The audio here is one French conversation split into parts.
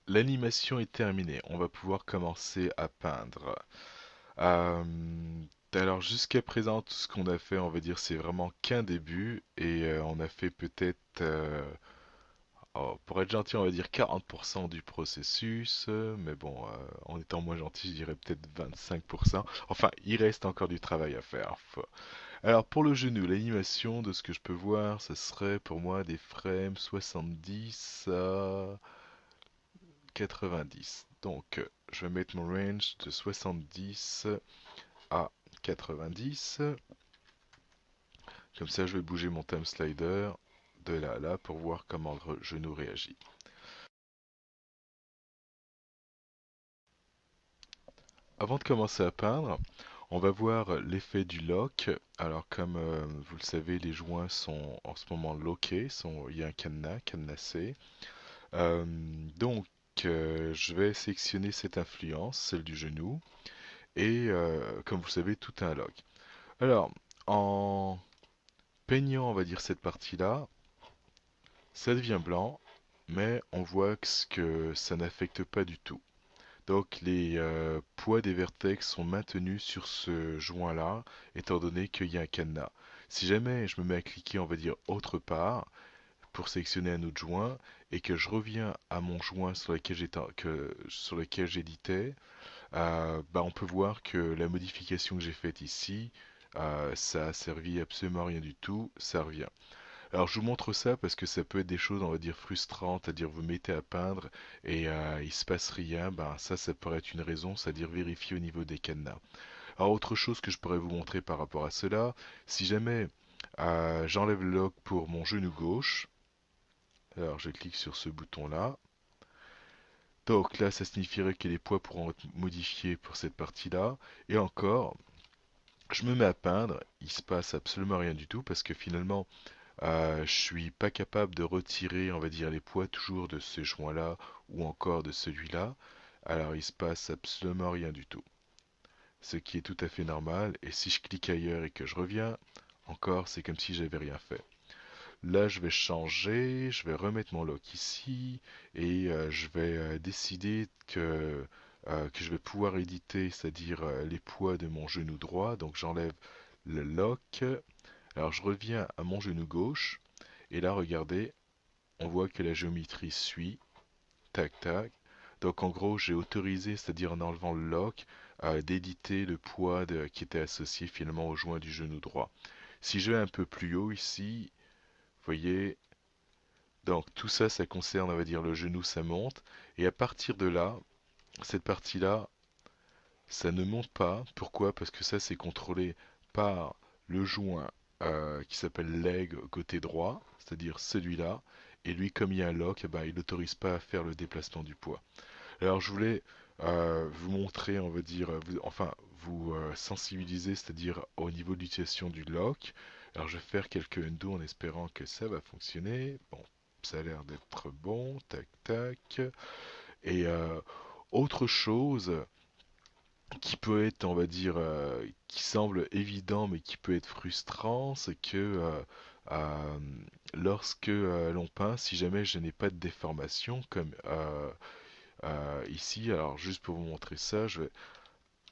l'animation est terminée. On va pouvoir commencer à peindre. Euh, alors jusqu'à présent, tout ce qu'on a fait, on va dire, c'est vraiment qu'un début. Et on a fait peut-être, pour être gentil, on va dire 40% du processus. Mais bon, en étant moins gentil, je dirais peut-être 25%. Enfin, il reste encore du travail à faire. Alors pour le genou, l'animation, de ce que je peux voir, ce serait pour moi des frames 70 à 90. Donc, je vais mettre mon range de 70 à 90. Comme ça, je vais bouger mon time slider de là à là pour voir comment le genou réagit. Avant de commencer à peindre, on va voir l'effet du lock. Alors, comme vous le savez, les joints sont en ce moment lockés. Il y a un cadenas, cadenassé. Euh, donc, je vais sélectionner cette influence, celle du genou. Et comme vous le savez, tout est un lock. Alors, en peignant, on va dire, cette partie-là, ça devient blanc, mais on voit que ça n'affecte pas du tout. Donc les poids des vertex sont maintenus sur ce joint-là, étant donné qu'il y a un cadenas. Si jamais je me mets à cliquer, on va dire, autre part, pour sélectionner un autre joint, et que je reviens à mon joint sur lequel j'éditais, bah, on peut voir que la modification que j'ai faite ici, ça a servi absolument à rien du tout, ça revient. Alors je vous montre ça parce que ça peut être des choses, on va dire, frustrantes, c'est-à-dire vous mettez à peindre et il se passe rien, ben ça pourrait être une raison, c'est-à-dire vérifier au niveau des cadenas. Alors autre chose que je pourrais vous montrer par rapport à cela, si jamais j'enlève le lock pour mon genou gauche, alors je clique sur ce bouton-là, donc là ça signifierait que les poids pourront être modifiés pour cette partie-là, et encore, je me mets à peindre, il se passe absolument rien du tout parce que finalement je suis pas capable de retirer, on va dire, les poids toujours de ce joint-là ou encore de celui-là. Alors il se passe absolument rien du tout. Ce qui est tout à fait normal. Et si je clique ailleurs et que je reviens, encore, c'est comme si j'avais rien fait. Là, je vais changer, je vais remettre mon lock ici et je vais décider que je vais pouvoir éditer, c'est-à-dire les poids de mon genou droit. Donc j'enlève le lock. Alors je reviens à mon genou gauche. Et là, regardez, on voit que la géométrie suit, tac tac. Donc en gros, j'ai autorisé, c'est-à-dire en enlevant le lock, d'éditer le poids qui était associé finalement au joint du genou droit. Si je vais un peu plus haut ici, vous voyez, donc tout ça, ça concerne, on va dire, le genou, ça monte. Et à partir de là, cette partie-là, ça ne monte pas. Pourquoi? Parce que ça, c'est contrôlé par le joint qui s'appelle leg côté droit, c'est-à-dire celui-là. Et lui, comme il y a un lock, eh ben, il n'autorise pas à faire le déplacement du poids. Alors, je voulais vous montrer, on va dire, vous sensibiliser, c'est-à-dire au niveau de l'utilisation du lock. Alors, je vais faire quelques undo en espérant que ça va fonctionner. Bon, ça a l'air d'être bon. Tac, tac. Et autre chose qui peut être, on va dire, qui semble évident mais qui peut être frustrant, c'est que euh, lorsque l'on peint, si jamais je n'ai pas de déformation, comme ici, alors juste pour vous montrer ça, je vais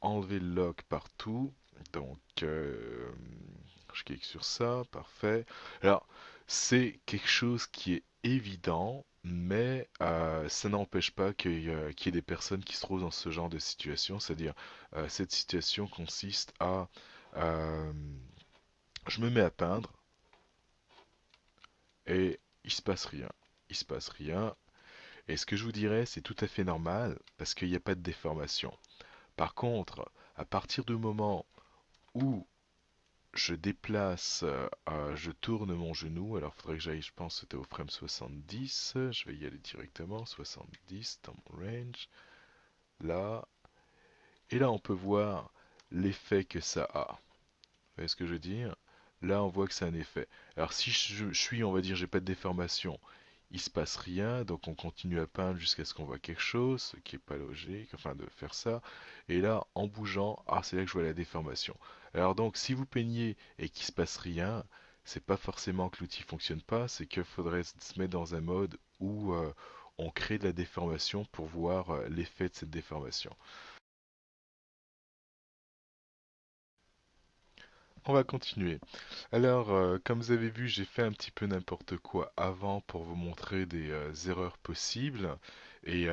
enlever le lock partout, donc je clique sur ça, parfait. Alors, c'est quelque chose qui est évident, mais ça n'empêche pas qu'il y ait des personnes qui se trouvent dans ce genre de situation. C'est-à-dire, cette situation consiste à... euh, je me mets à peindre et il se passe rien. Il se passe rien. Et ce que je vous dirais, c'est tout à fait normal parce qu'il n'y a pas de déformation. Par contre, à partir du moment où je déplace, je tourne mon genou. Alors, il faudrait que j'aille, je pense, c'était au frame 70. Je vais y aller directement, 70 dans mon range. Là. Et là, on peut voir l'effet que ça a. Vous voyez ce que je veux dire? Là, on voit que c'est un effet. Alors, si je suis, on va dire, j'ai pas de déformation, il se passe rien. Donc, on continue à peindre jusqu'à ce qu'on voit quelque chose, ce qui est pas logique, enfin, de faire ça. Et là, en bougeant, ah, c'est là que je vois la déformation. Alors, donc, si vous peignez et qu'il se passe rien, c'est pas forcément que l'outil fonctionne pas, c'est qu'il faudrait se mettre dans un mode où on crée de la déformation pour voir l'effet de cette déformation. On va continuer. Alors, comme vous avez vu, j'ai fait un petit peu n'importe quoi avant pour vous montrer des erreurs possibles. Et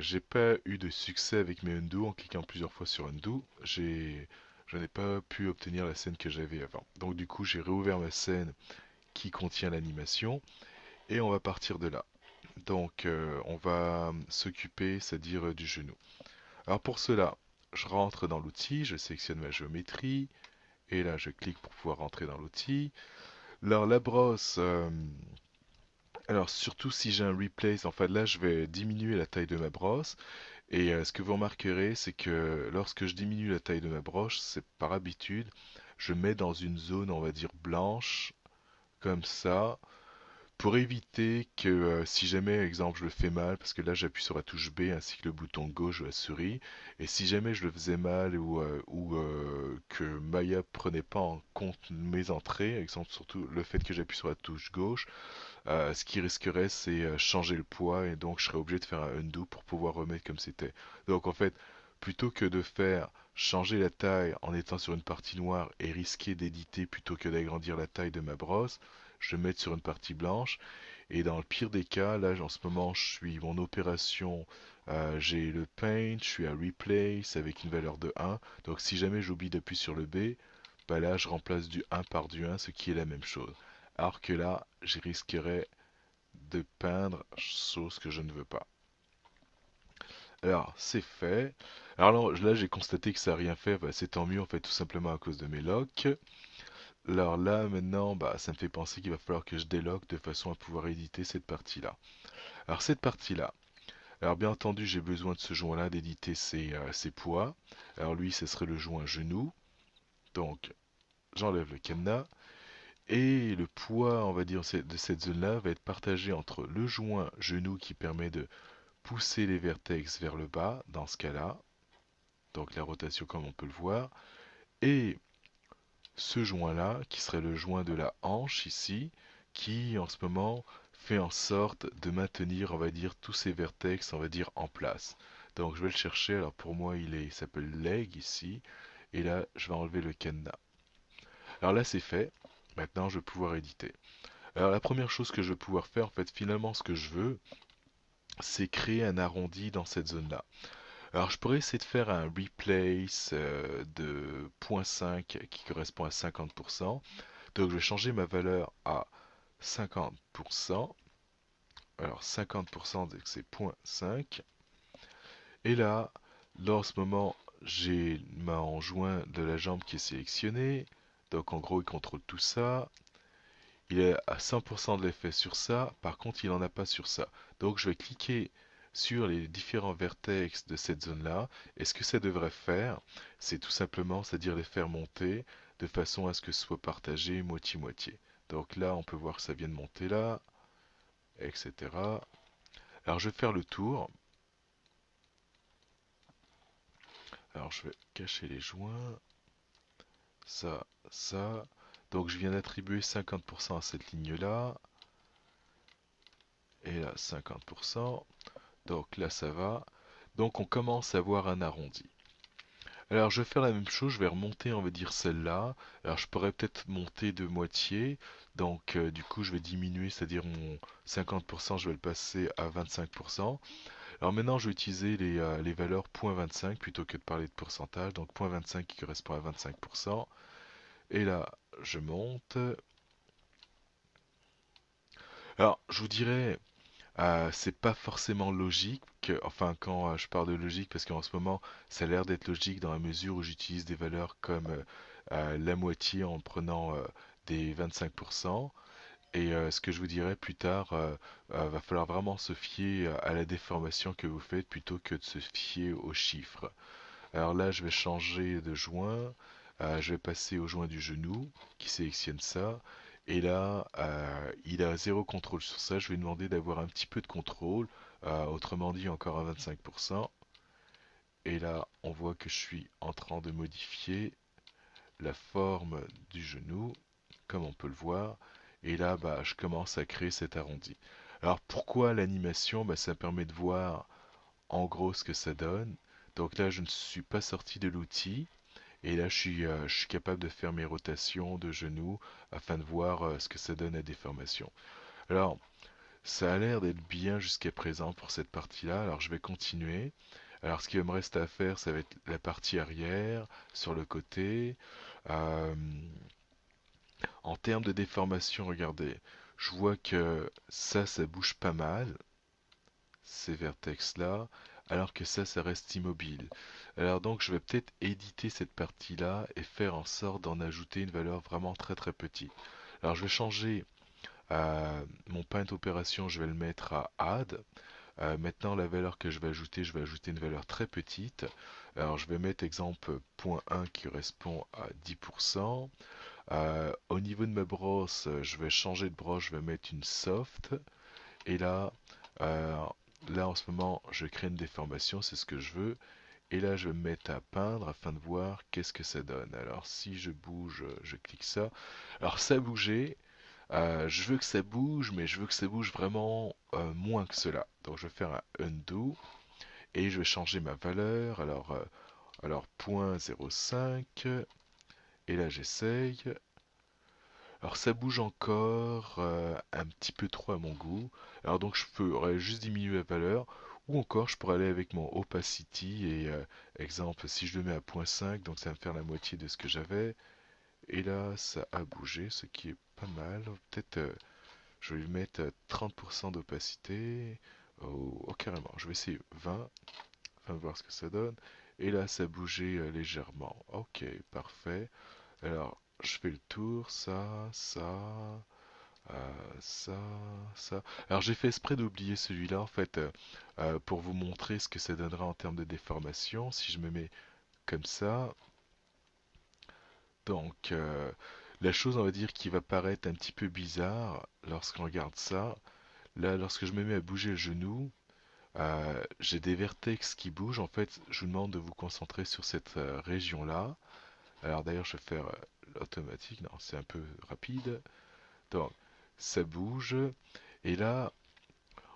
j'ai pas eu de succès avec mes undo en cliquant plusieurs fois sur undo. Je n'ai pas pu obtenir la scène que j'avais avant. Donc du coup, j'ai réouvert ma scène qui contient l'animation et on va partir de là. Donc, on va s'occuper, c'est-à-dire du genou. Alors pour cela, je rentre dans l'outil, je sélectionne ma géométrie et là, je clique pour pouvoir rentrer dans l'outil. Alors la brosse, alors surtout si j'ai un replace, en fait là je vais diminuer la taille de ma brosse et ce que vous remarquerez c'est que lorsque je diminue la taille de ma brosse, c'est par habitude, je mets dans une zone on va dire blanche comme ça pour éviter que si jamais, exemple, je le fais mal, parce que là j'appuie sur la touche B ainsi que le bouton gauche de la souris, et si jamais je le faisais mal ou que Maya prenait pas en compte mes entrées, exemple surtout le fait que j'appuie sur la touche gauche, ce qui risquerait c'est changer le poids et donc je serais obligé de faire un undo pour pouvoir remettre comme c'était. Donc en fait, plutôt que de faire changer la taille en étant sur une partie noire et risquer d'éditer plutôt que d'agrandir la taille de ma brosse, je vais mettre sur une partie blanche. Et dans le pire des cas, là en ce moment je suis mon opération, j'ai le paint, je suis à replace avec une valeur de 1. Donc si jamais j'oublie d'appuyer sur le B, bah là je remplace du 1 par du 1, ce qui est la même chose. Alors que là, je risquerais de peindre chose que je ne veux pas. Alors, c'est fait. Alors là, j'ai constaté que ça n'a rien fait. Bah, c'est tant mieux, en fait, tout simplement à cause de mes locks. Alors là, maintenant, bah, ça me fait penser qu'il va falloir que je déloque de façon à pouvoir éditer cette partie-là. Alors, cette partie-là. Alors, bien entendu, j'ai besoin de ce joint-là d'éditer ses poids. Alors, lui, ce serait le joint genou. Donc, j'enlève le cadenas. Et le poids, on va dire, de cette zone-là va être partagé entre le joint genou qui permet de pousser les vertex vers le bas, dans ce cas-là, donc la rotation comme on peut le voir, et ce joint-là, qui serait le joint de la hanche ici, qui en ce moment fait en sorte de maintenir, on va dire, tous ces vertex, on va dire, en place. Donc je vais le chercher, alors pour moi il s'appelle leg ici, et là je vais enlever le cadenas. Alors là c'est fait, maintenant je vais pouvoir éditer. Alors la première chose que je vais pouvoir faire, en fait, finalement, ce que je veux, c'est créer un arrondi dans cette zone-là. Alors je pourrais essayer de faire un replace de 0.5 qui correspond à 50%. Donc je vais changer ma valeur à 50%. Alors 50% c'est 0.5. Et là en ce moment, j'ai mon joint de la jambe qui est sélectionné. Donc en gros, il contrôle tout ça. Il est à 100% de l'effet sur ça, par contre il n'en a pas sur ça. Donc je vais cliquer sur les différents vertex de cette zone-là, et ce que ça devrait faire, c'est tout simplement, c'est-à-dire les faire monter de façon à ce que ce soit partagé moitié-moitié. Donc là, on peut voir que ça vient de monter là, etc. Alors je vais faire le tour. Alors je vais cacher les joints, ça. Donc je viens d'attribuer 50% à cette ligne-là, et là 50%. Donc là ça va. Donc on commence à avoir un arrondi. Alors je vais faire la même chose, je vais remonter on va dire celle-là. Alors je pourrais peut-être monter de moitié. Donc du coup je vais diminuer, c'est-à-dire mon 50%, je vais le passer à 25%. Alors maintenant je vais utiliser les valeurs 0.25 plutôt que de parler de pourcentage. Donc 0.25 qui correspond à 25%. Et là je monte. Alors je vous dirais, c'est pas forcément logique, enfin quand je parle de logique, parce qu'en ce moment ça a l'air d'être logique dans la mesure où j'utilise des valeurs comme la moitié en prenant des 25%. Et ce que je vous dirais plus tard, va falloir vraiment se fier à la déformation que vous faites plutôt que de se fier aux chiffres. Alors là je vais changer de joint, je vais passer au joint du genou qui sélectionne ça. Et là, il a zéro contrôle sur ça. Je vais demander d'avoir un petit peu de contrôle, autrement dit encore à 25%. Et là, on voit que je suis en train de modifier la forme du genou, comme on peut le voir. Et là, bah, je commence à créer cet arrondi. Alors pourquoi l'animation? Bah, ça permet de voir en gros ce que ça donne. Donc là, je ne suis pas sorti de l'outil. Et là, je suis capable de faire mes rotations de genoux afin de voir ce que ça donne à déformation. Alors, ça a l'air d'être bien jusqu'à présent pour cette partie-là. Alors, je vais continuer. Alors, ce qui me reste à faire, ça va être la partie arrière, sur le côté. Euh, En termes de déformation, regardez, je vois que ça bouge pas mal, ces vertex-là, alors que ça reste immobile. Alors donc, je vais peut-être éditer cette partie-là et faire en sorte d'en ajouter une valeur vraiment très très petite. Alors, je vais changer mon paint opération, je vais le mettre à add. Maintenant, la valeur que je vais ajouter une valeur très petite. Alors, je vais mettre exemple point .1 qui correspond à 10%. Au niveau de ma brosse, je vais changer de brosse, je vais mettre une soft. Et là, euh, là en ce moment, je crée une déformation, c'est ce que je veux. Et là, je vais me mettre à peindre afin de voir qu'est-ce que ça donne. Alors, si je bouge, je clique ça. Alors, ça a bougé. Je veux que ça bouge, mais je veux que ça bouge vraiment moins que cela. Donc, je vais faire un undo et je vais changer ma valeur. Alors 0.05. Et là, j'essaye. Alors ça bouge encore un petit peu trop à mon goût. Alors donc je pourrais juste diminuer la valeur. Ou encore je pourrais aller avec mon opacity et exemple si je le mets à 0.5 donc ça va me faire la moitié de ce que j'avais. Et là ça a bougé ce qui est pas mal. Peut-être je vais lui mettre 30% d'opacité. Oh, oh, carrément je vais essayer 20 afin de voir ce que ça donne. Et là ça a bougé légèrement. Ok parfait. Alors je fais le tour, ça, ça. Alors j'ai fait exprès d'oublier celui-là en fait pour vous montrer ce que ça donnera en termes de déformation. Si je me mets comme ça, donc la chose on va dire qui va paraître un petit peu bizarre lorsqu'on regarde ça. Là, lorsque je me mets à bouger le genou, j'ai des vertex qui bougent. En fait, je vous demande de vous concentrer sur cette région-là. Alors d'ailleurs, je vais faire l'automatique. Non, c'est un peu rapide. Donc, ça bouge. Et là,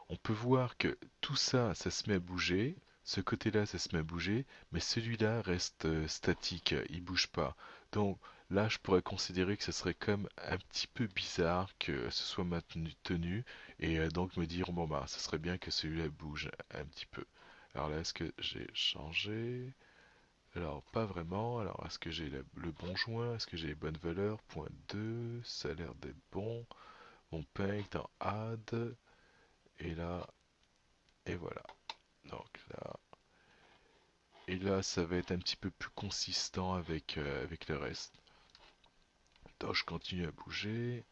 on peut voir que tout ça, ça se met à bouger. Ce côté-là, ça se met à bouger. Mais celui-là reste statique. Il bouge pas. Donc, là, je pourrais considérer que ce serait comme un petit peu bizarre que ce soit maintenu tenu. Et donc me dire, bon, bah, ce serait bien que celui-là bouge un petit peu. Alors là, est-ce que j'ai changé? Alors, pas vraiment. Alors, est-ce que j'ai le bon joint? Est-ce que j'ai les bonnes valeurs? Point 2, ça a l'air d'être bon. Mon paint en add. Et là, et voilà. Donc là, et là, ça va être un petit peu plus consistant avec le reste. Donc, je continue à bouger.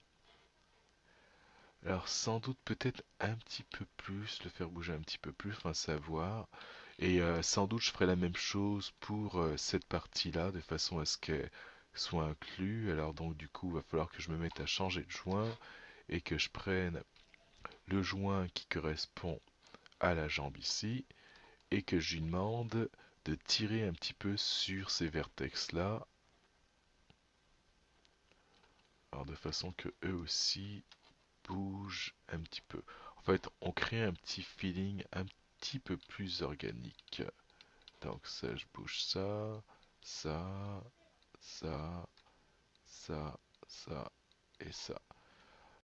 Alors, sans doute, peut-être un petit peu plus, le faire bouger un petit peu plus, enfin, savoir. Et sans doute, je ferai la même chose pour cette partie-là, de façon à ce qu'elle soit inclue. Alors, donc, du coup, il va falloir que je me mette à changer de joint et que je prenne le joint qui correspond à la jambe ici et que je lui demande de tirer un petit peu sur ces vertex là, alors de façon que eux aussi bougent un petit peu. En fait, on crée un petit feeling un petit peu plus organique. Donc ça, je bouge ça, ça, ça, ça, ça et ça.